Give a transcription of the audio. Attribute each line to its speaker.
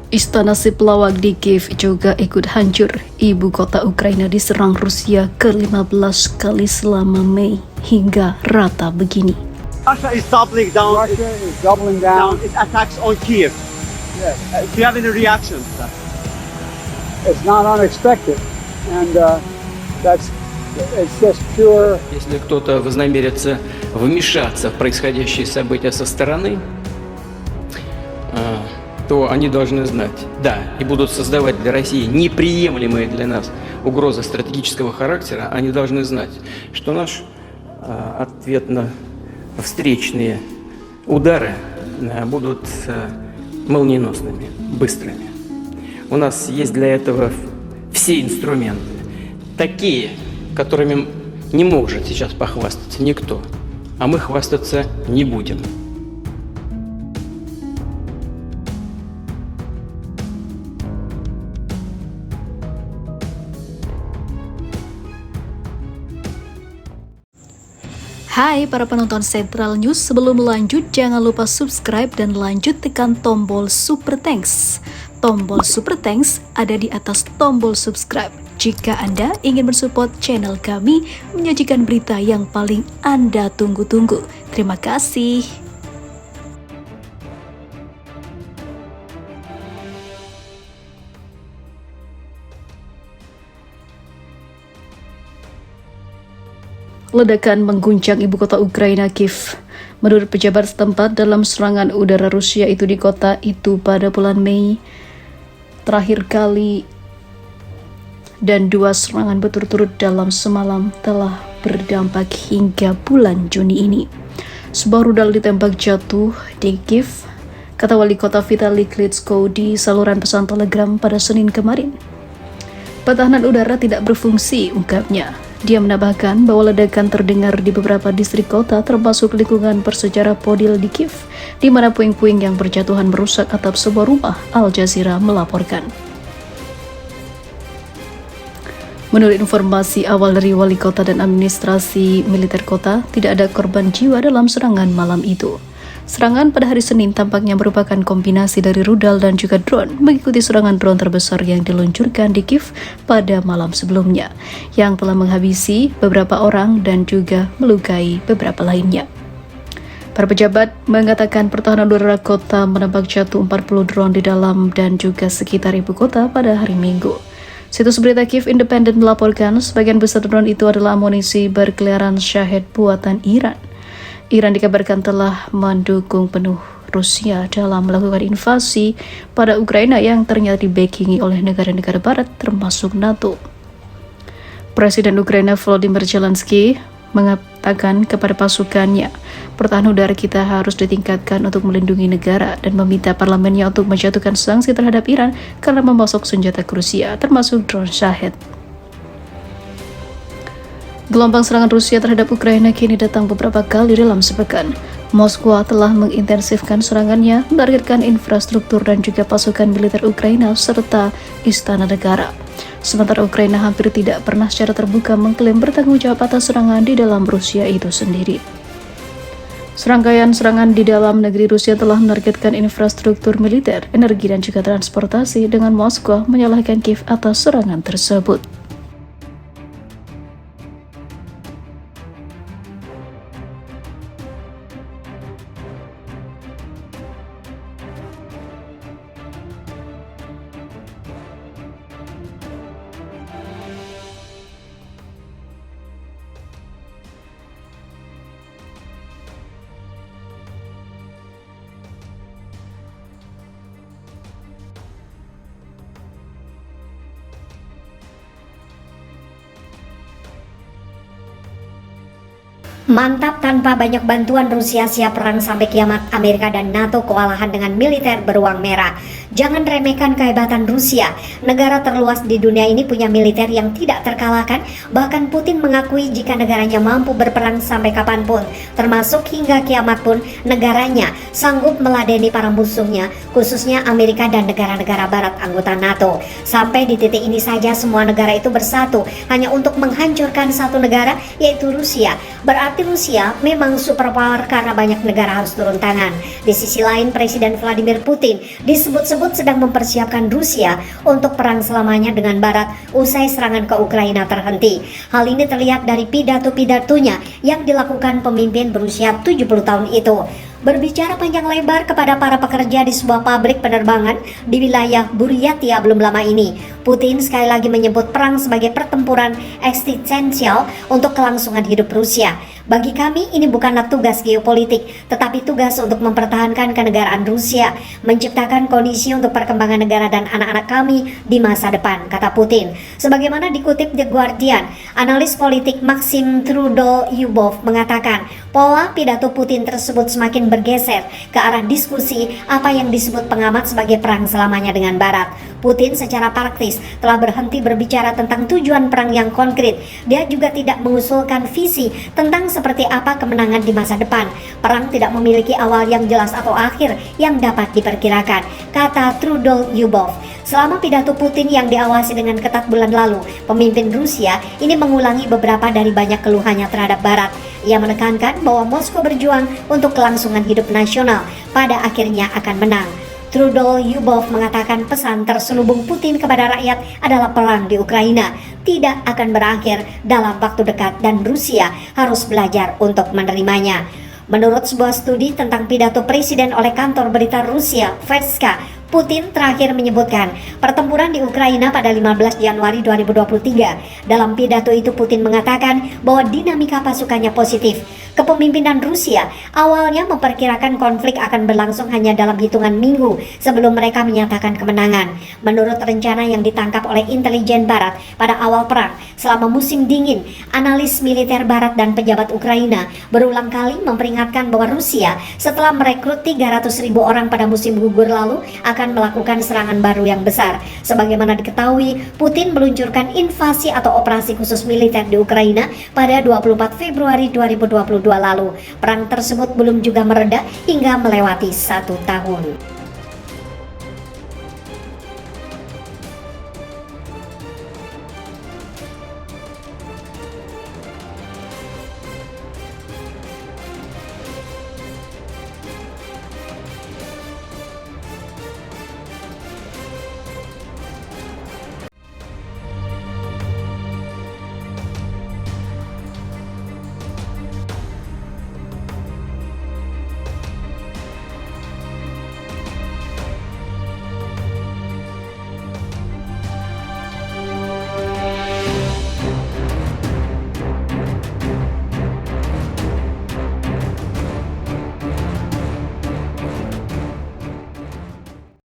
Speaker 1: Istana si pelawak di Kiev juga ikut hancur. Ibu kota Ukraina diserang Rusia ke-15 kali selama Mei hingga rata begini.
Speaker 2: Russia is doubling down.
Speaker 3: Russia is doubling down.
Speaker 2: Its attacks on Kiev.
Speaker 3: Yes.
Speaker 2: Do you have any reaction to that?
Speaker 3: It's not unexpected, and it's just pure.
Speaker 4: Если кто-то вознамерится вмешаться в происходящие события со стороны, то они должны знать, да, и будут создавать для России неприемлемые для нас угрозы стратегического характера, они должны знать, что наш ответ на встречные удары будут молниеносными, быстрыми. У нас есть для этого все инструменты, такие, которыми не может сейчас похвастаться никто, а мы хвастаться не будем.
Speaker 1: Hai para penonton Central News, sebelum lanjut jangan lupa subscribe dan lanjut tekan tombol Super Thanks. Tombol Super Thanks ada di atas tombol subscribe. Jika Anda ingin mensupport channel kami menyajikan berita yang paling Anda tunggu-tunggu. Terima kasih. Ledakan mengguncang ibu kota Ukraina, Kiev. Menurut pejabat setempat, dalam serangan udara Rusia itu di kota itu pada bulan Mei terakhir kali, dan 2 serangan berturut-turut dalam semalam telah berdampak hingga bulan Juni ini. Sebuah rudal ditembak jatuh di Kiev, kata wali kota Vitali Klitschko di saluran pesan telegram pada Senin kemarin. Pertahanan udara tidak berfungsi, ungkapnya. Dia menambahkan bahwa ledakan terdengar di beberapa distrik kota termasuk lingkungan bersejarah Podil di Kiev, di mana puing-puing yang berjatuhan merusak atap sebuah rumah, Al Jazeera melaporkan. Menurut informasi awal dari wali kota dan administrasi militer kota, tidak ada korban jiwa dalam serangan malam itu. Serangan pada hari Senin tampaknya merupakan kombinasi dari rudal dan juga drone, mengikuti serangan drone terbesar yang diluncurkan di Kiev pada malam sebelumnya, yang telah menghabisi beberapa orang dan juga melukai beberapa lainnya. Para pejabat mengatakan pertahanan udara kota menembak jatuh 40 drone di dalam dan juga sekitar ibu kota pada hari Minggu. Situs berita Kiev Independent melaporkan sebagian besar drone itu adalah amunisi berkeliaran Shahed buatan Iran. Iran dikabarkan telah mendukung penuh Rusia dalam melakukan invasi pada Ukraina yang ternyata dibackingi oleh negara-negara barat termasuk NATO. Presiden Ukraina Volodymyr Zelensky mengatakan kepada pasukannya, pertahanan udara kita harus ditingkatkan untuk melindungi negara dan meminta parlemennya untuk menjatuhkan sanksi terhadap Iran karena memasok senjata ke Rusia, termasuk drone Shahed. Gelombang serangan Rusia terhadap Ukraina kini datang beberapa kali dalam sepekan. Moskwa telah mengintensifkan serangannya, menargetkan infrastruktur dan juga pasukan militer Ukraina serta istana negara. Sementara Ukraina hampir tidak pernah secara terbuka mengklaim bertanggung jawab atas serangan di dalam Rusia itu sendiri. Serangkaian serangan di dalam negeri Rusia telah menargetkan infrastruktur militer, energi dan juga transportasi, dengan Moskwa menyalahkan Kiev atas serangan tersebut.
Speaker 5: Mantap, tanpa banyak bantuan Rusia siap perang sampai kiamat. Amerika dan NATO kewalahan dengan militer beruang merah. Jangan remehkan kehebatan Rusia. Negara terluas di dunia ini punya militer yang tidak terkalahkan. Bahkan Putin mengakui jika negaranya mampu berperang sampai kapanpun, termasuk hingga kiamat pun, negaranya sanggup meladeni para musuhnya, khususnya Amerika dan negara-negara barat anggota NATO. Sampai di titik ini saja semua negara itu bersatu hanya untuk menghancurkan satu negara, yaitu Rusia. Berarti Hati Rusia memang superpower karena banyak negara harus turun tangan. Di sisi lain, Presiden Vladimir Putin disebut-sebut sedang mempersiapkan Rusia untuk perang selamanya dengan Barat usai serangan ke Ukraina terhenti. Hal ini terlihat dari pidato-pidatonya yang dilakukan pemimpin berusia 70 tahun itu. Berbicara panjang lebar kepada para pekerja di sebuah pabrik penerbangan di wilayah Buryatia belum lama ini, Putin sekali lagi menyebut perang sebagai pertempuran eksistensial untuk kelangsungan hidup Rusia. Bagi kami ini bukanlah tugas geopolitik, tetapi tugas untuk mempertahankan kenegaraan Rusia, menciptakan kondisi untuk perkembangan negara dan anak-anak kami di masa depan, kata Putin. Sebagaimana dikutip The Guardian, analis politik Maxim Trudolyubov mengatakan, pola pidato Putin tersebut semakin bergeser ke arah diskusi apa yang disebut pengamat sebagai perang selamanya dengan Barat. Putin secara praktis telah berhenti berbicara tentang tujuan perang yang konkret. Dia juga tidak mengusulkan visi tentang seperti apa kemenangan di masa depan. Perang tidak memiliki awal yang jelas atau akhir yang dapat diperkirakan, kata Trudolyubov. Selama pidato Putin yang diawasi dengan ketat bulan lalu, pemimpin Rusia ini mengulangi beberapa dari banyak keluhannya terhadap Barat. Ia menekankan bahwa Moskow berjuang untuk kelangsungan hidup nasional pada akhirnya akan menang. Trudolyubov mengatakan pesan terselubung Putin kepada rakyat adalah perang di Ukraina tidak akan berakhir dalam waktu dekat dan Rusia harus belajar untuk menerimanya. Menurut sebuah studi tentang pidato presiden oleh kantor berita Rusia, Vestska, Putin terakhir menyebutkan pertempuran di Ukraina pada 15 Januari 2023. Dalam pidato itu Putin mengatakan bahwa dinamika pasukannya positif. Kepemimpinan Rusia awalnya memperkirakan konflik akan berlangsung hanya dalam hitungan minggu sebelum mereka menyatakan kemenangan. Menurut rencana yang ditangkap oleh intelijen Barat pada awal perang, selama musim dingin, analis militer Barat dan pejabat Ukraina berulang kali memperingatkan bahwa Rusia setelah merekrut 300.000 orang pada musim gugur lalu akan melakukan serangan baru yang besar. Sebagaimana diketahui, Putin meluncurkan invasi atau operasi khusus militer di Ukraina pada 24 Februari 2022 lalu. Perang tersebut belum juga mereda hingga melewati 1 tahun.